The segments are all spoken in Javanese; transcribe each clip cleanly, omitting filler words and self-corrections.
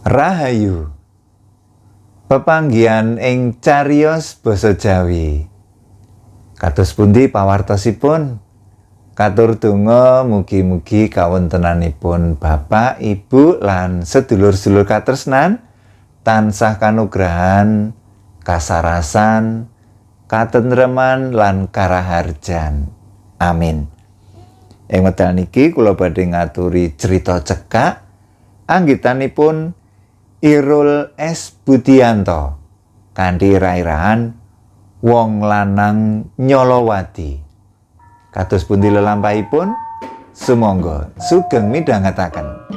Rahayu. Pepanggihan ing cariyos basa Jawi. Kados pundi pawartosipun? Katur donga mugi-mugi kawontenanipun Bapak, Ibu lan sedulur-sedulur katresnan tansah kanugrahan, kasarasan, katentreman lan karaharjan. Amin. Ing wekdal niki kula badhe ngaturi crita cekak anggitanipun Irul S. Budianto kanthi ira-iraan Wong Lanang Nyolowadi. Kados pundi lelampahipun? Sumangga sugeng midhangetaken.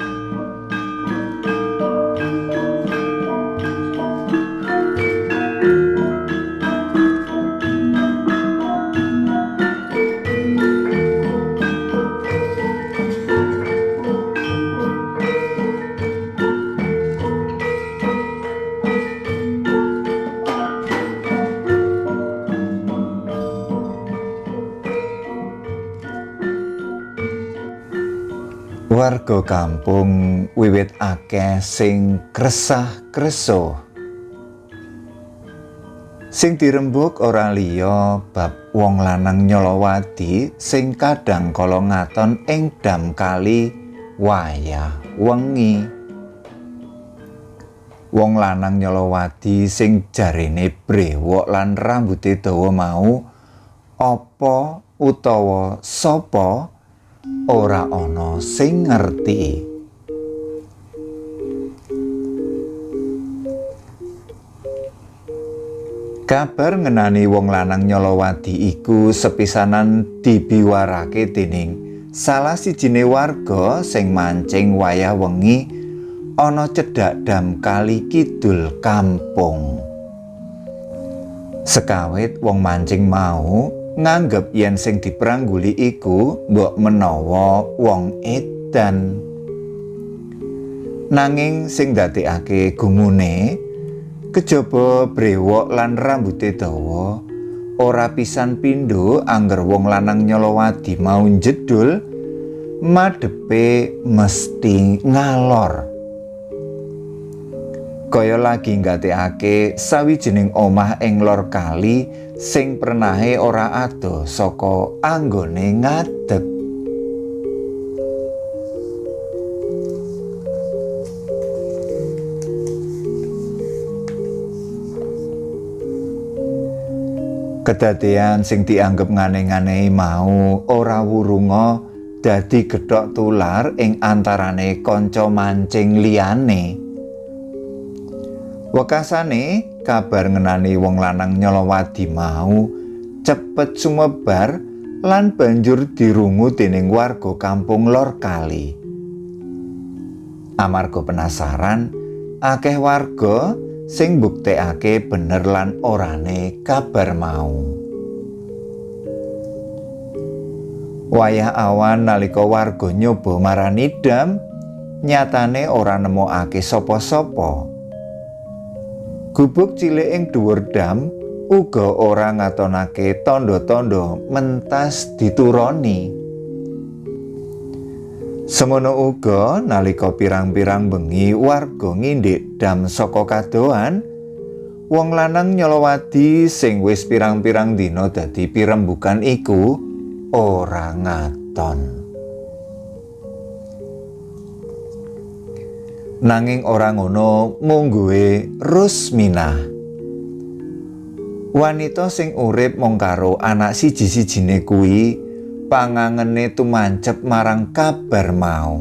Warga kampung wiwit akeh sing kresah-kresuh. Sing dirembug ora liya bab wong lanang Nyolowadi sing kadang kala ngaton ing dam kali wayah wengi. Wong lanang Nyolowadi sing jarene brewok lan rambuté dawa mau apa utawa sapa ora ana sing ngerti. Kabar ngenani wong lanang Nyolowadi iku sepisanan dibiwarake dening salah sijine warga sing mancing wayah wengi ana cedhak dam kali kidul kampung. Sekawit wong mancing mau nganggep yen sing diprangguli iku mbok menawa wong edan. Nanging sing ndadekake gumune kejaba brewok lan rambuté dawa ora pisan pindho angger wong lanang Nyolowadi mau jedul madhepe mesti ngalor. Kaya lagi nggatekake sawijining omah ing lor kali sing prenahe ora adoh saka anggone ngadeg. Kedadean sing dianggep ngane-nganehi mau ora wurunga dadi gethok tular ing antarane kanca mancing liyane. Wekasane kabar ngenani wong lanang Nyolowadi mau cepet sumebar lan banjur dirungu dening warga kampung lor kali. Amarga penasaran, akeh warga sing mbuktekake bener lan orane kabar mau. Wayah awan nalika warga nyoba marani dam, nyatane ora nemokake sapa-sapa. Gubuk cilik ing dhuwur dam uga ora ngatonake tanda-tanda mentas dituroni. Semono uga nalika pirang-pirang bengi warga ngindik dam saka kadohan, wong lanang Nyolowadi sing wis pirang-pirang dina dadi pirembugan iku ora ngaton. Nanging ora ngono mungguhe Rusminah. Wanita sing urip mung karo anak siji-sijine kuwi pangangene tumancep marang kabar mau.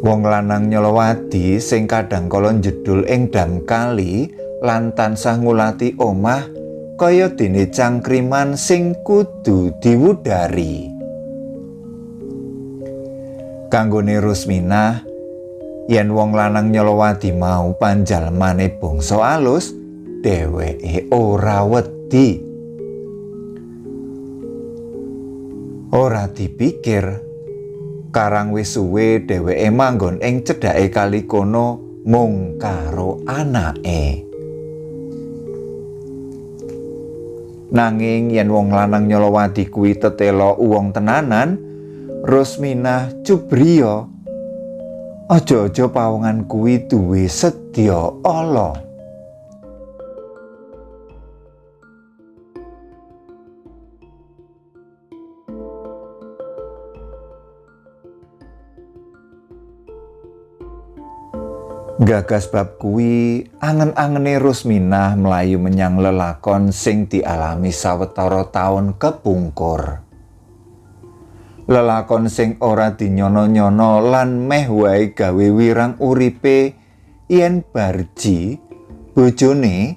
Wong lanang Nyolowadi sing kadang kala jedul ing dam kali lan tansah ngulati omah kaya dene cangkriman sing kudu diwudari. Kanggone Rusminah, yen wong lanang Nyolowadi mau panjalmane bangsa alus, dheweke ora wedi. Ora dipikir, karang wis suwe dheweke manggon ing cedhake kali kono mung karo anake. Nanging yen wong lanang Nyolowadi kuwi tetela uwong tenanan, Rusminah Cubriya Aja-aja pawongan kuwi duwe sedya ala. Gagas bab kuwi angen-angene Rusminah mlayu menyang lelakon sing dialami sawetara taun kepungkur. Lelakon sing ora dinyono-nyono lan meh wae gawe wirang uripe yen Barji bojone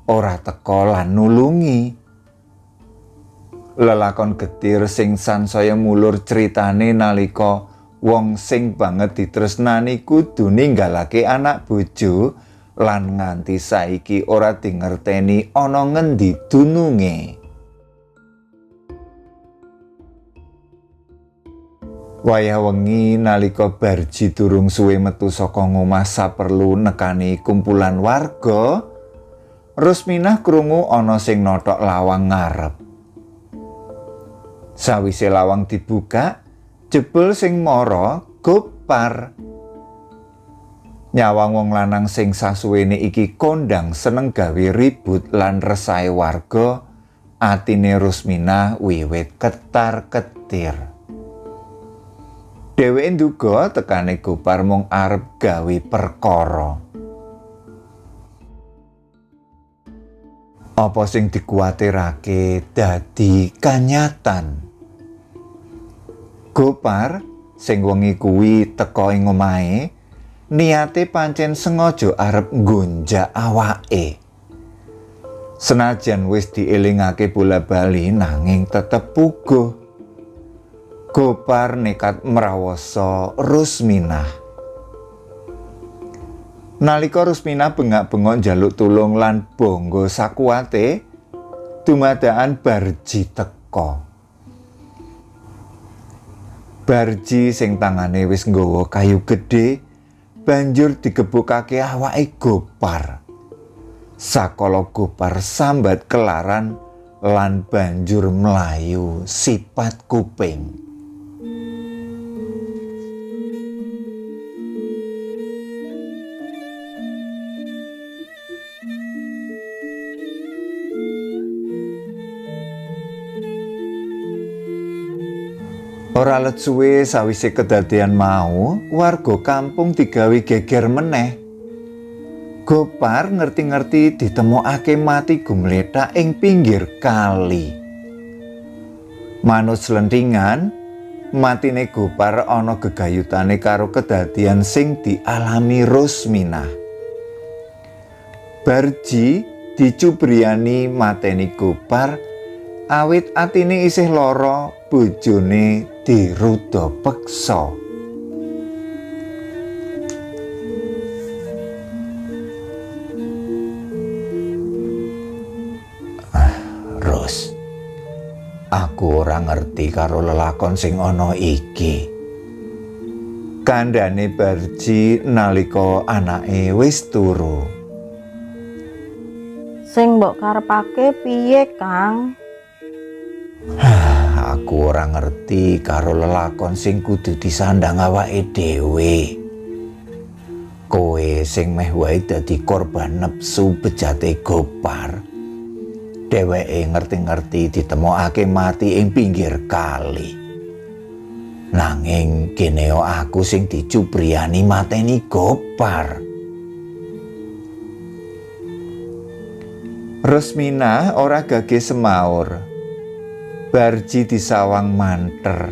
ora teka lan nulungi. Lelakon getir sing sansaya mulur critane nalika wong sing banget ditresnani kudu ninggalake anak bojo lan nganti saiki ora dingerteni ana ngendi dununge. Wayah wengi nalika Barji durung suwe metu saka ngomah saperlu nekani kumpulan warga, Rusminah krungu ana sing nothok lawang ngarep. Sawise lawang dibuka, jebul sing mara Gopar. Nyawang wong lanang sing sasuwene iki kondang seneng gawe ribut lan resahe warga, atine Rusminah wiwit ketar-ketir. Dheweke nduga tekane Gopar mung arep gawe perkara. Apa sing dikuwatirake dadi kanyatan. Gopar sing wengi kuwi teka ing omahe niate pancen sengaja arep nggonjak awake. Senajan wis dielingake bola-bali nanging tetep puguh. Gopar nekat mrawasa Rusminah. Nalika Rusminah bengak-bengok njaluk tulung lan bangga sakuwate, dumadakan Barji teka. Barji sing tangane wis nggawa kayu gedhe banjur digebukake awake Gopar. Sakala Gopar sambat kelaran lan banjur mlayu sipat kuping. Ora let suwe sawise kedadean mau, warga kampung digawe geger meneh. Gopar ngerti-ngerti ditemokake mati gumlethak ing pinggir kali. Manut slenthingan, matine Gopar ana gegayutane karo kedadean sing dialami Rusminah. Barji dicubriani mateni Gopar awit atine isih lara bojone diruda peksa. Rus, aku ora ngerti karo lelakon sing ana iki. Kandhane Barji nalika anake wis turu. Sing mbok karepake piye, Kang? Aku ora ngerti karo lelakon sing kudu disandang awake dhewe. Kowe sing meh wae dadi korban nepsu bejate Gopar. Dheweke ngerti-ngerti ditemokake mati ing pinggir kali. Nanging kene aku sing dicubriani mateni Gopar. Rusminah ora gage semaur. Barji disawang manter,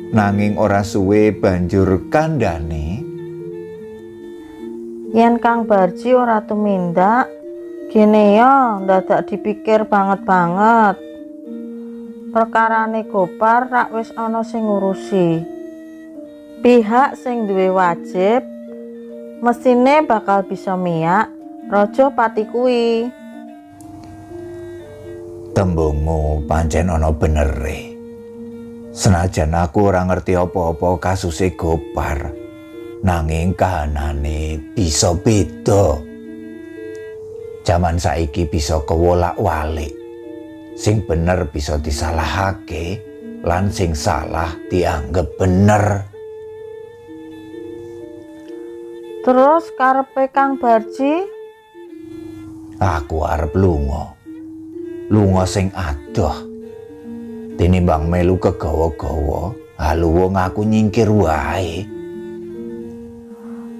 nanging ora suwe banjur kandhane. Yen Kang Barji ora tumindak, gene ya ndadak dipikir banget-banget. Perkarane Gopar rak wis ana sing ngurusi. Pihak sing duwe wajib mesine bakal bisa miyak raja pati kuwi. Tembungmu pancen ana benere. Senajan aku ora ngerti apa-apa kasuse Gopar, nanging kahanane bisa beda. Jaman saiki bisa kewolak-walik. Sing bener bisa disalahake, lan sing salah dianggep bener. Terus karepe Kang Barji? Aku arep lunga. Lunga sing adoh. Tinimbang melu kegawa-gawa, halu wong aku nyingkir wae.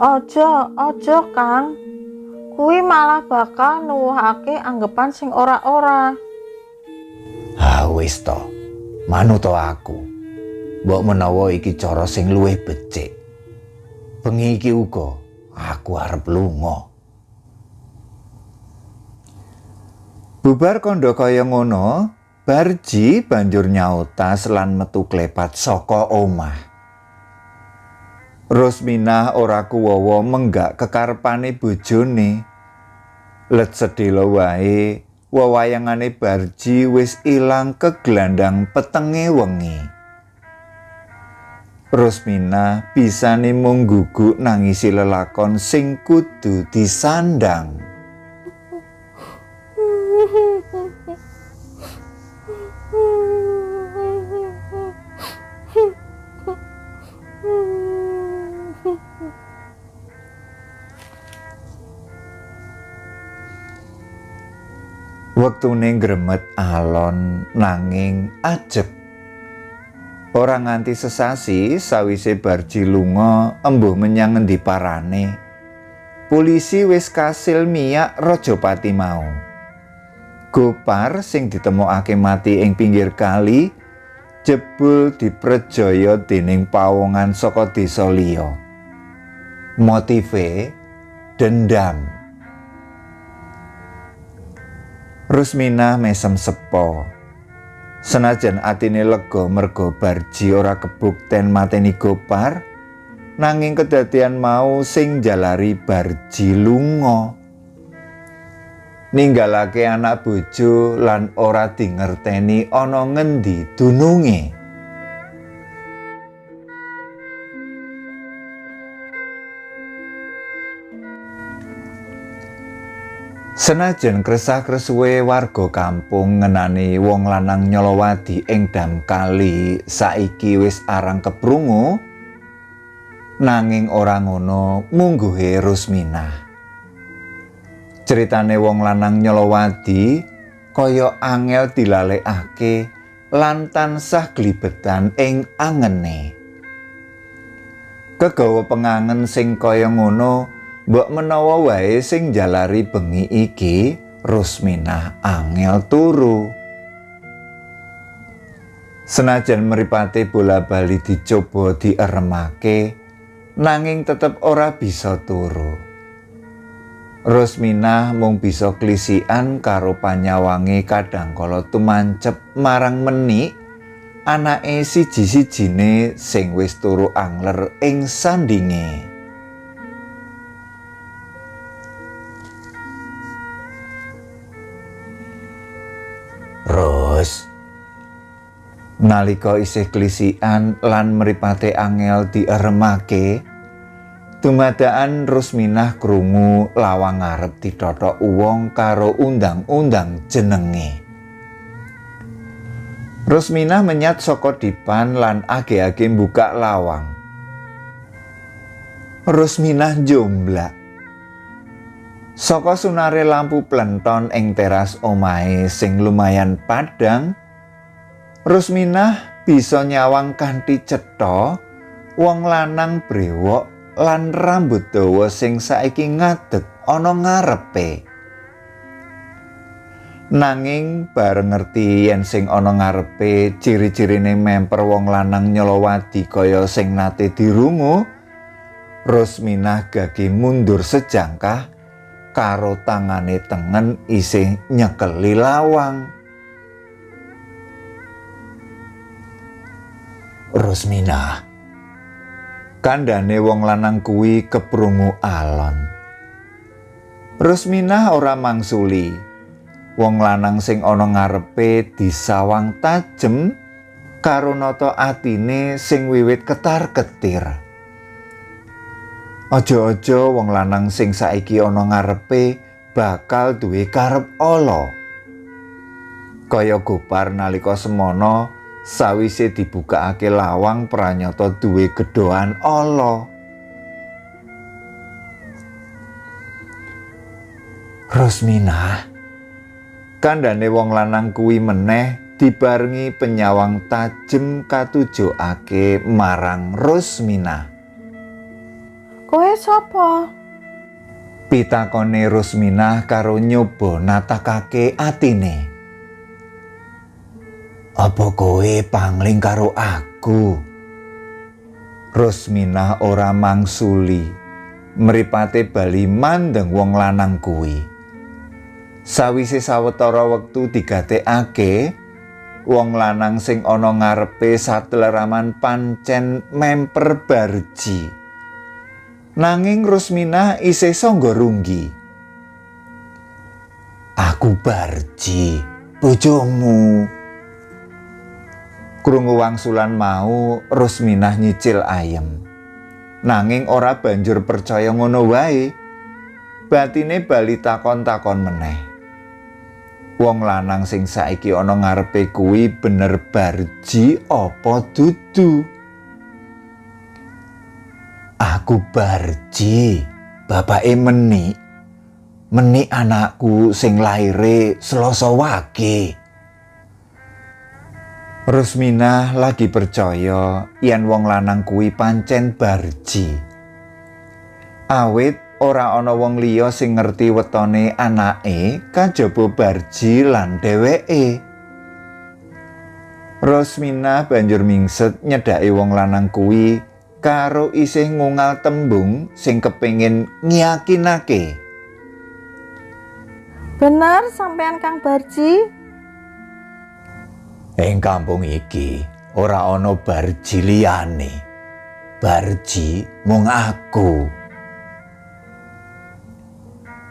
Ojo Kang. Kuwi malah bakal nuwuhake anggepan sing ora-ora. Ha wis to. Manut to aku. Mbok menawa iki cara sing luwih becik. Bengi iki uga aku arep lunga. Bubar kandha kaya ngono, Barji banjur nyautas lan metu klepat saka omah. Rosminah ora kuwawa menggak kekarepane bojone. Let sedhela wae wewayangane Barji wis ilang keglandang petenge wengi. Rosminah bisane mung guguk nangisi lelakon sing kudu disandang. Wektune gremet alon nanging ajeg. Ora nganti sesasi sawise Barji lunga embuh menyang ngendi parane. Polisi wis kasil miyak Rajapati mau. Gopar sing ditemokake mati ing pinggir kali jebul diprejaya dening pawongan saka desa liya. Motive dendam. Rosminah mesem sepo. Senajan atine lega merga Barji ora kebukten mateni Gopar, nanging kedadian mau sing njalari Barji lunga. Ninggalake anak bojo lan ora dingerteni ana ngendi dununge. Senajan kresah-kresuwe warga kampung ngenani wong lanang nyolowadi ing dam kali saiki wis arang keprungu, nanging ora ngono mungguhe Rosminah. Ceritane wong lanang nyolowadi kaya angel dilalekake lan tansah glibetan ing angene. Kegawa pengangen sing kaya ngono mbok menawa wae sing njalari bengi iki Rosminah angel turu. Senajan mripate bola-bali dicoba dieremake, nanging tetep ora bisa turu. Rosminah mung bisa klisikan karo panyawange kadangkala tumancep marang menik anake siji-sijine sing wis turu angler ing sandinge. Ros, nalika isih klisikan lan mripate angel dieremake, dumadaan Rosminah krungu lawang ngarep ditothok wong karo undang-undang jenenge. Rosminah menyat saka dipan lan age-age buka lawang. Rosminah njomblak. Saka sunare lampu plenton ing teras omahe sing lumayan padhang, Rosminah bisa nyawang kanthi cetha wong lanang brewok lan rambut dawa sing saiki ngadeg ana ngarepe. Nanging bareng ngerti yen sing ana ngarepe ciri-cirine memper wong lanang nyolowadi kaya sing nate dirungu, Rosminah gage mundur sejangkah karo tangane tengen isih nyekeli lawang. Rosminah, kandhane wong lanang kuwi keprungu alon. Rosminah ora mangsuli. Wong lanang sing ana ngarepe disawang tajem karo nata atine sing wiwit ketar-ketir. Aja-aja wong lanang sing saiki ana ngarepe bakal duwe karep ala. Kaya Gopar nalika semana sawise dibukakake lawang pranyata duwe gedhoan ala. Rusminah, kandhane wong lanang kuwi meneh dibarengi penyawang tajem katujokake marang Rusminah. Kowe sapa? Pitakone Rusminah karo nyoba natakake atine. Apa kowe pangling karo aku? Rusminah ora mangsuli, mripate bali mandeng wong lanang kuwi. Sawise sawetara wektu digatekake, wong lanang sing ana ngarepe satleraman pancen memper Barji. Nanging Rusminah isih sangga runggi. Aku Barji, bojomu. Krungu wangsulan mau, Rusminah nyicil ayem. Nanging ora banjur percaya ngono wae. Batine bali takon-takon meneh. Wong lanang sing saiki ana ngarepe kuwi bener Barji apa dudu? Aku Barji, bapake Meni anakku sing laire Selasa Wage. Rusminah lagi percaya yen wong lanang kuwi pancen Barji. Awit ora ana wong liya sing ngerti wetone anake kajaba Barji lan dheweke. Rusminah banjur mingset nyedhaki wong lanang kuwi karo isih ngungal tembung sing kepengin ngiyakinake. Bener sampean Kang Barji? Ing kampung iki ora ana Barji liyane. Barji mung aku.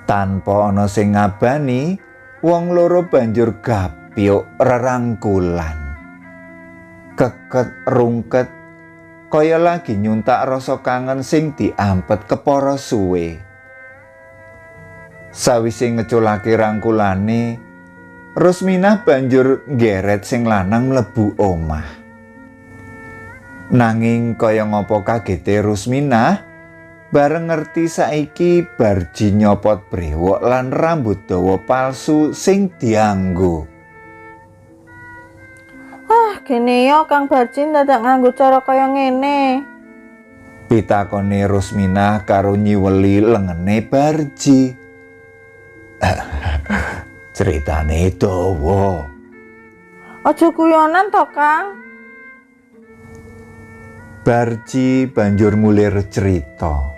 Tanpa ana sing ngabani, wong loro banjur gapyuk rerangkulan. Keket rungket kaya lagi nyuntak rasa kangen sing diampet kepara suwe. Sawise ngeculake rangkulane, Rusminah banjur nggeret sing lanang mlebu omah. Nanging kaya ngapa kagete Rusminah bareng ngerti saiki Barji nyopot brewok lan rambut dawa palsu sing dianggo. Gene yo Kang Barji dadak nganggo cara kaya ngene. Pitakone Rusminah karo nyiweli lengene Barji. Ceritane dawa. Aja guyonan to, Kang. Barji banjur mulir cerita.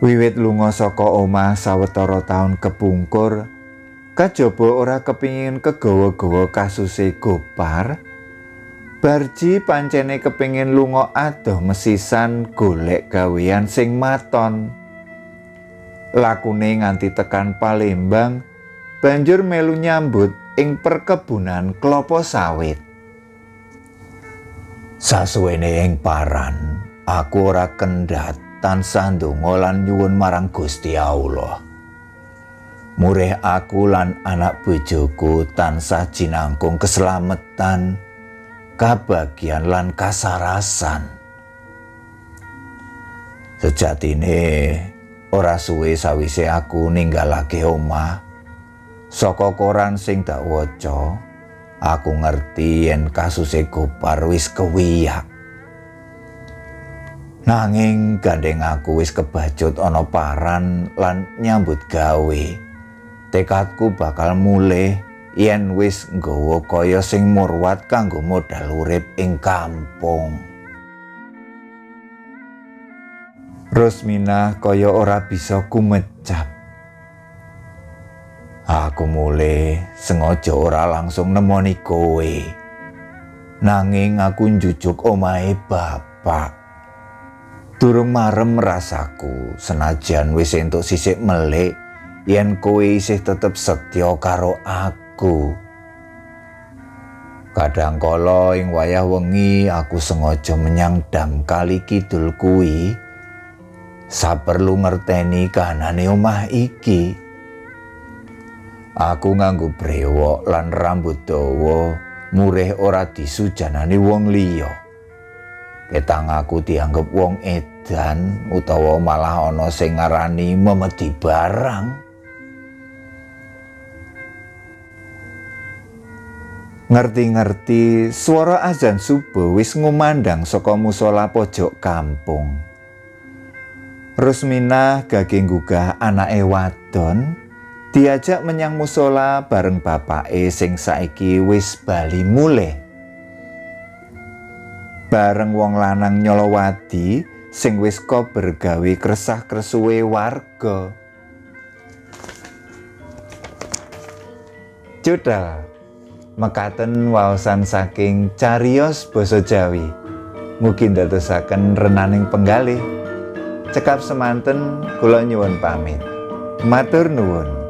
Wiwit lunga saka omah sawetara taun kepungkur, kajaba ora kepingin kegawa-gawa kasuse Gopar. Barji pancene kepingin lunga adoh mesisan golek gawean sing maton. Lakune nganti tekan Palembang, banjur melu nyambut ing perkebunan klapa sawit. Sasuwene ing paran, aku ora kendhat tansah ndonga lan nyuwun marang Gusti Allah. Murih aku lan anak bojoku tansah jinangkung keselamatan, kabagyan lan kasarasan. Sejatine ora suwe sawise aku ninggalake omah, saka koran sing tak waca, aku ngerti yen kasuse Gopar wis kewiyak. Nanging gandeng aku wis kebacut ana paran lan nyambut gawe. Tekadku bakal mulih yen wis nggawa kaya sing murwat kanggo modal urip ing kampung. Rusminah kaya ora bisa kumecap. Aku mulih sengaja ora langsung nemoni kowe. Nanging aku njujuk omahe bapak. Durung marem rasaku senajan wis entuk sisik melik yen kowe isih tetep setya karo aku. Kadangkala ing wayah wengi aku sengaja menyang dam Kali Kidul kuwi saperlu ngerteni kahanane omah iki. Aku nganggo brewok lan rambut dawa, murih ora disujanani wong liya. Ketang aku dianggep wong edan utawa malah ana sing ngarani memedi barang. Ngerti-ngerti swara azan subuh wis ngumandang saka musala pojok kampung. Rusminah gaging gugah anake wadon diajak menyang musala bareng bapake sing saiki wis bali mulih. Bareng wong lanang nyolowati sing wis kober gawe kresah-kresuwe warga. Jodha, mekaten waosan saking cariyos basa Jawi. Mugi ndadosaken renaning penggalih. Cekap semanten kula nyuwun pamit. Matur nuwun.